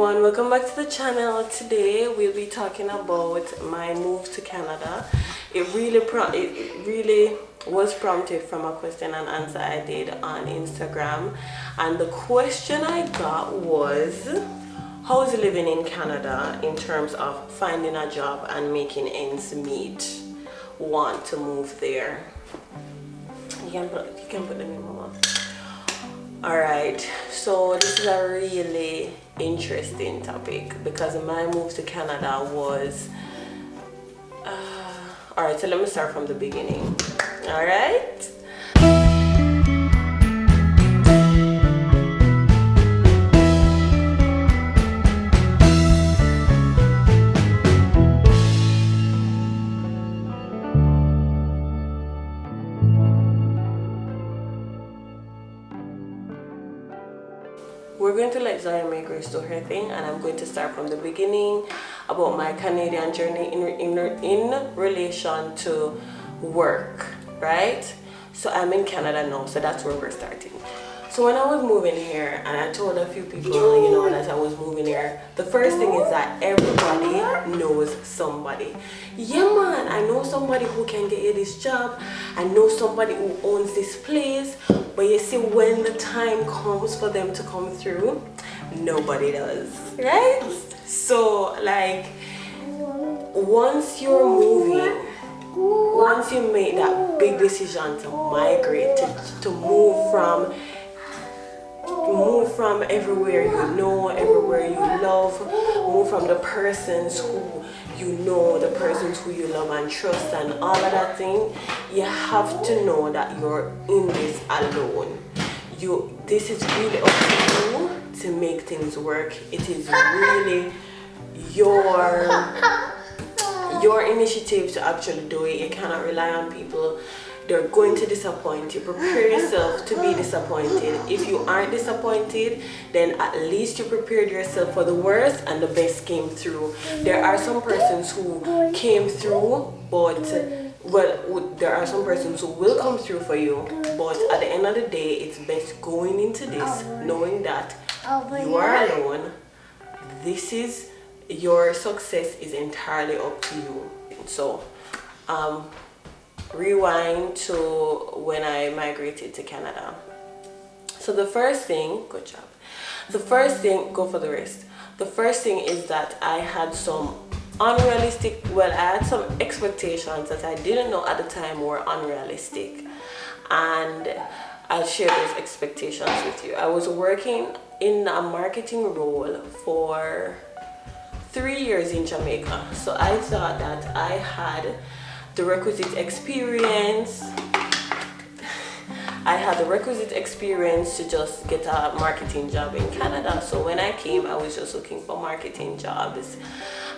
everyone, welcome back to the channel. Today we'll be talking about my move to Canada. It really was prompted from a question and answer I did on Instagram, and the question I got was, how's living in Canada in terms of finding a job and making ends meet? Want to move there? You can put them in, Mama. Alright, so this is a really interesting topic because my move to Canada was alright, so let me start from the beginning. Alright, we're going to let Zaya make Grace do her thing, and I'm going to start from the beginning about my Canadian journey in relation to work, right? So I'm in Canada now, so that's where we're starting. So when I was moving here, and I told a few people, that I was moving here, the first thing is that everybody knows somebody. Yeah, man, I know somebody who can get you this job. I know somebody who owns this place. But you see, when the time comes for them to come through, nobody does, right? So, like, once you're moving, once you make that big decision to migrate, to move from everywhere you know, everywhere you love, move from the persons who you know, the persons who you love and trust and all of that thing, you have to know that you're in this alone. This is really up to you to make things work. It is really your initiative to actually do it. You cannot rely on people. They're going to disappoint you. Prepare yourself to be disappointed. If you aren't disappointed, then at least you prepared yourself for the worst and the best came through. There are some persons who came through, but there are some persons who will come through for you, but at the end of the day, it's best going into this knowing that you are alone. Your success is entirely up to you. So rewind to when I migrated to Canada. So the first thing, good job. The first thing, go for the rest. The first thing is that I had some I had some expectations that I didn't know at the time were unrealistic, and I'll share those expectations with you. I was working in a marketing role for 3 years in Jamaica, so I thought that I had the requisite experience. I had the requisite experience to just get a marketing job in Canada. So when I came, I was just looking for marketing jobs,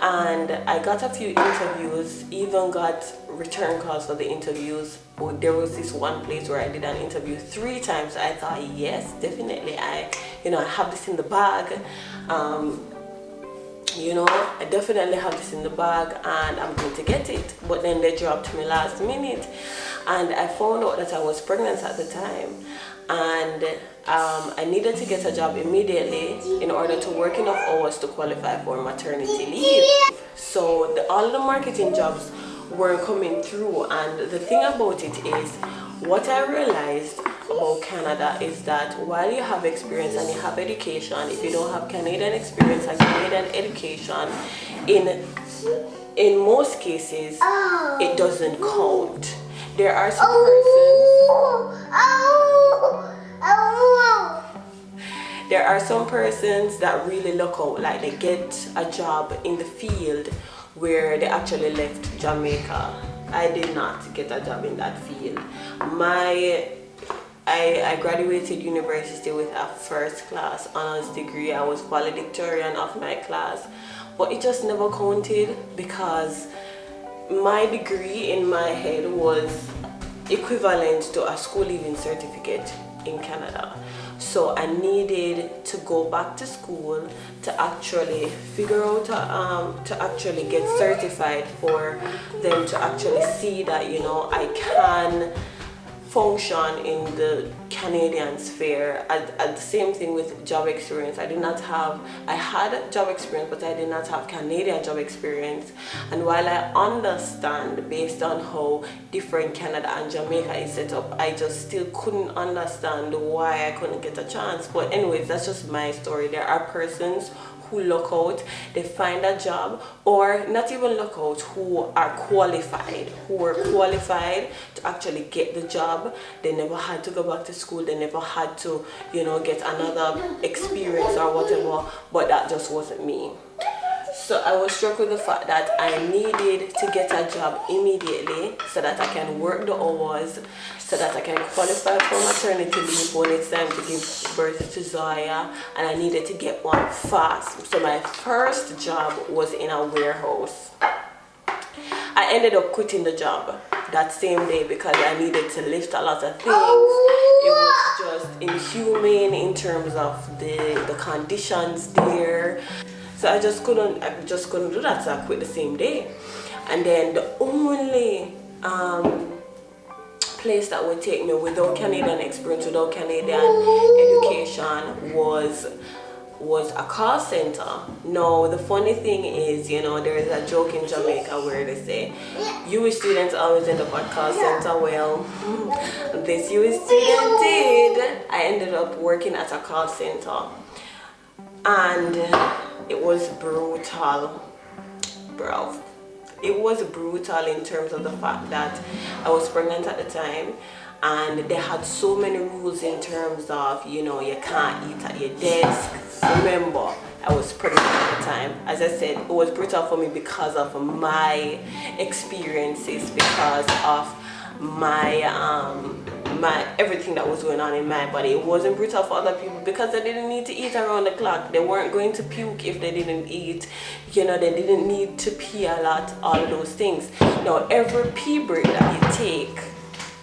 and I got a few interviews, even got return calls for the interviews. There was this one place where I did an interview 3 times. I thought, yes, definitely, I have this in the bag. I definitely have this in the bag and I'm going to get it. But then they dropped me last minute, and I found out that I was pregnant at the time, and I needed to get a job immediately in order to work enough hours to qualify for maternity leave. So all the marketing jobs weren't coming through, and the thing about it is, what I realized about Canada is that while you have experience and you have education, if you don't have Canadian experience and Canadian education, in most cases, it doesn't count. There are some persons that really luck out, like they get a job in the field where they actually left Jamaica. I did not get a job in that field. I graduated university with a first class honors degree. I was valedictorian of my class, but it just never counted because my degree in my head was equivalent to a school leaving certificate in Canada. So I needed to go back to school to actually figure out to actually get certified for them to actually see that I can function in the Canadian sphere. The same thing with job experience. I had job experience, but I did not have Canadian job experience. And while I understand based on how different Canada and Jamaica is set up, I just still couldn't understand why I couldn't get a chance. But anyways, that's just my story. There are persons who look out, they find a job, or not even look out, who were qualified to actually get the job. They never had to go back to school, they never had to, get another experience or whatever, but that just wasn't me. So I was struck with the fact that I needed to get a job immediately so that I can work the hours, so that I can qualify for maternity leave when it's time to give birth to Zaya, and I needed to get one fast. So my first job was in a warehouse. I ended up quitting the job that same day because I needed to lift a lot of things. It was just inhumane in terms of the conditions there. So I just couldn't do that, so I quit the same day. And then the only place that would take me without Canadian experience, without Canadian education was a call center. Now the funny thing is, there is a joke in Jamaica where they say US students always end up at call center. Well, this US student did. I ended up working at a call center, and it was brutal, bro. It was brutal in terms of the fact that I was pregnant at the time, and they had so many rules in terms of, you can't eat at your desk. Remember, I was pregnant at the time. As I said, it was brutal for me because of my experiences, because of my everything that was going on in my body. It wasn't brutal for other people because they didn't need to eat around the clock. They weren't going to puke if they didn't eat. They didn't need to pee a lot, all of those things. Now, every pee break that you take,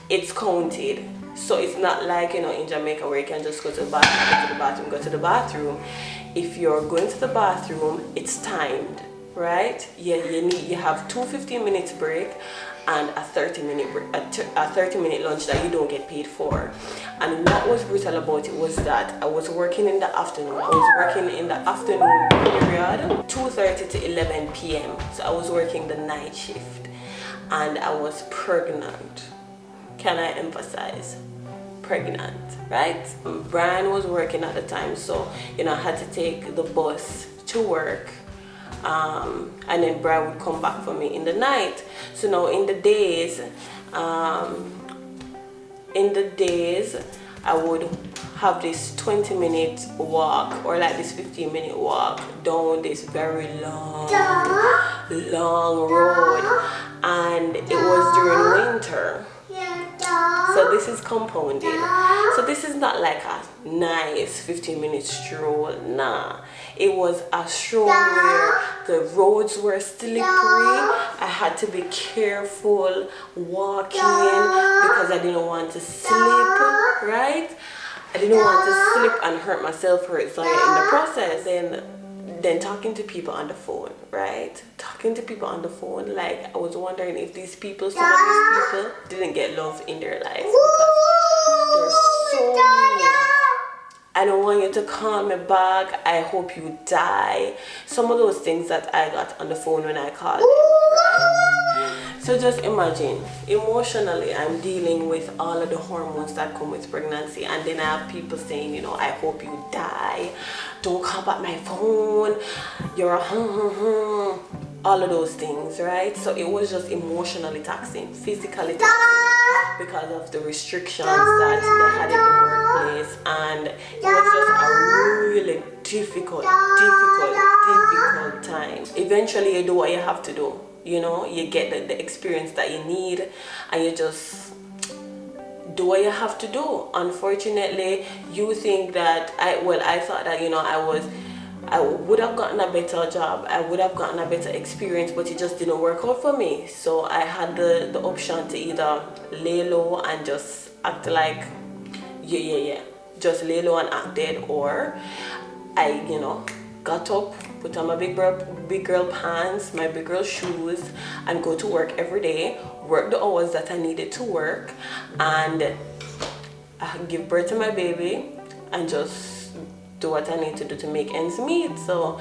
it's counted. So it's not like, in Jamaica where you can just go to the bathroom, go to the bathroom. If you're going to the bathroom, it's timed, right? You have 2 15-minute break and a 30-minute lunch that you don't get paid for. And what was brutal about it was that I was working in the afternoon. I was working in the afternoon period, 2:30 to 11 p.m. So I was working the night shift, and I was pregnant. Can I emphasize? Pregnant, right? Brian was working at the time, so I had to take the bus to work. And then Brian would come back for me in the night. So now in the days, I would have this 20-minute walk, or like this 15-minute walk down this very long road, and it was during winter. So this is compounded. So this is not like a nice 15-minute stroll. Nah, it was a stroll where the roads were slippery. I had to be careful walking because I didn't want to slip, right? I didn't want to slip and hurt myself, hurt Zaya in the process. Then talking to people on the phone, right? Talking to people on the phone, like I was wondering if some of these people didn't get love in their lives because they're so mean. I don't want you to call me back. I hope you die. Some of those things that I got on the phone when I called them, right? So just imagine, emotionally, I'm dealing with all of the hormones that come with pregnancy, and then I have people saying, I hope you die. Don't call back my phone. You're a all of those things, right? So it was just emotionally taxing, physically taxing, because of the restrictions that they had in the workplace, and it was just a really difficult time. Eventually, you do what you have to do. You get the experience that you need, and you just do what you have to do. Unfortunately, you think that I thought that I would have gotten a better job, I would have gotten a better experience, but it just didn't work out for me. So I had the option to either lay low and just act like just lay low and act dead, or I got up, put on my big girl pants, my big girl shoes, and go to work every day, work the hours that I needed to work, and give birth to my baby, and just do what I need to do to make ends meet. So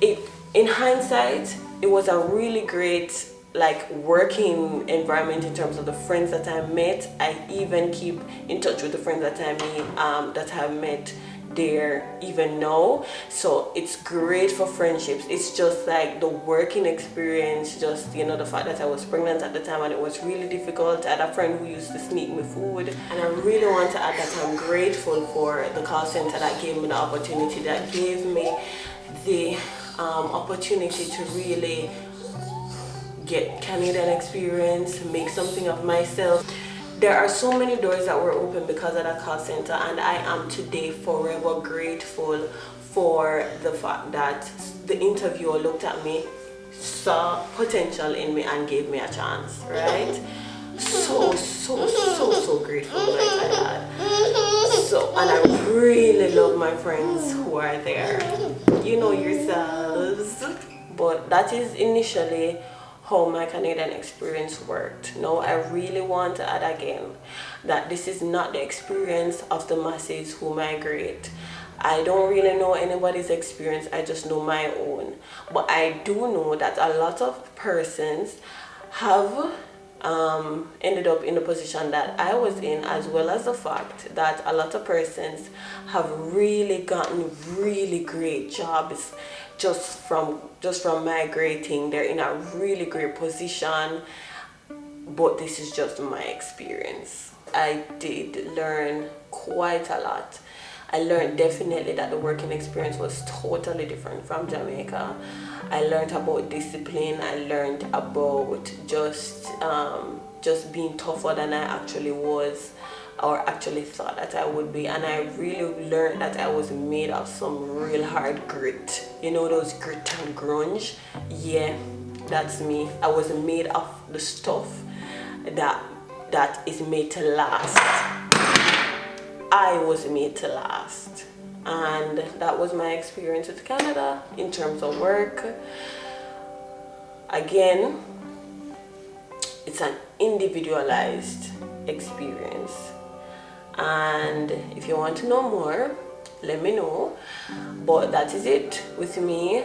in hindsight, it was a really great like working environment in terms of the friends that I met. I even keep in touch with the friends that I meet, that I've met there even now. So it's great for friendships. It's just like the working experience, just the fact that I was pregnant at the time and it was really difficult. I had a friend who used to sneak me food, and I really want to add that I'm grateful for the call center that gave me the opportunity, that gave me the opportunity to really get Canadian experience, make something of myself. There are so many doors that were open because of that call center, and I am today forever grateful for the fact that the interviewer looked at me, saw potential in me, and gave me a chance, right? So grateful that I had. So, and I really love my friends who are there. You know yourselves. But that is initially how my Canadian experience worked. Now I really want to add again that this is not the experience of the masses who migrate. I don't really know anybody's experience, I just know my own. But I do know that a lot of persons have ended up in the position that I was in, as well as the fact that a lot of persons have really gotten really great jobs just from migrating. They're in a really great position, but this is just my experience. I did learn quite a lot. I learned definitely that the working experience was totally different from Jamaica. I learned about discipline. I learned about just being tougher than I actually was, or actually thought that I would be. And I really learned that I was made of some real hard grit. You know those grit and grunge? Yeah, that's me. I was made of the stuff that is made to last. I was made to last. And that was my experience with Canada in terms of work. Again, it's an individualized experience. And if you want to know more, let me know. But that is it with me.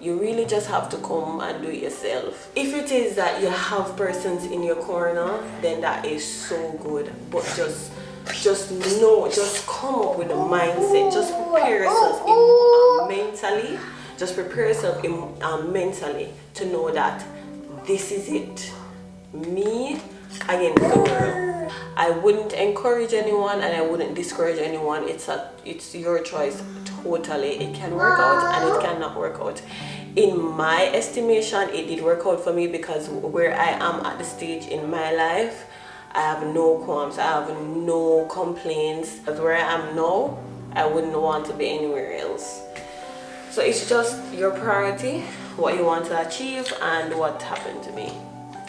You really just have to come and do it yourself. If it is that you have persons in your corner, then that is so good. But just know, just come up with a mindset. Just prepare yourself mentally. Just prepare yourself mentally to know that this is it. Me against the world. I wouldn't encourage anyone and I wouldn't discourage anyone. It's your choice totally. It can work out and it cannot work out. In my estimation, it did work out for me because where I am at the stage in my life, I have no qualms, I have no complaints. As where I am now, I wouldn't want to be anywhere else. So it's just your priority, what you want to achieve and what happened to me.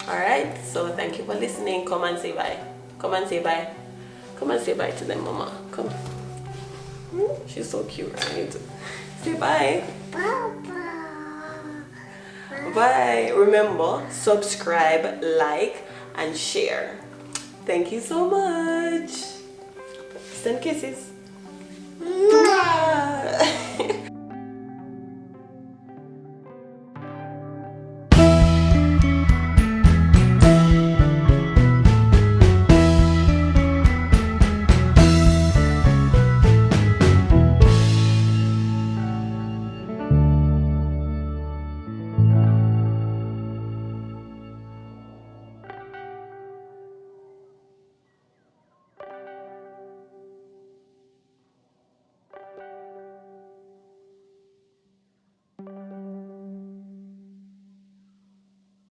Alright, so thank you for listening. Come and say bye. Come and say bye. Come and say bye to them, mama. Come. She's so cute, right? Say bye. Bye. Remember, subscribe, like, and share. Thank you so much. Send kisses.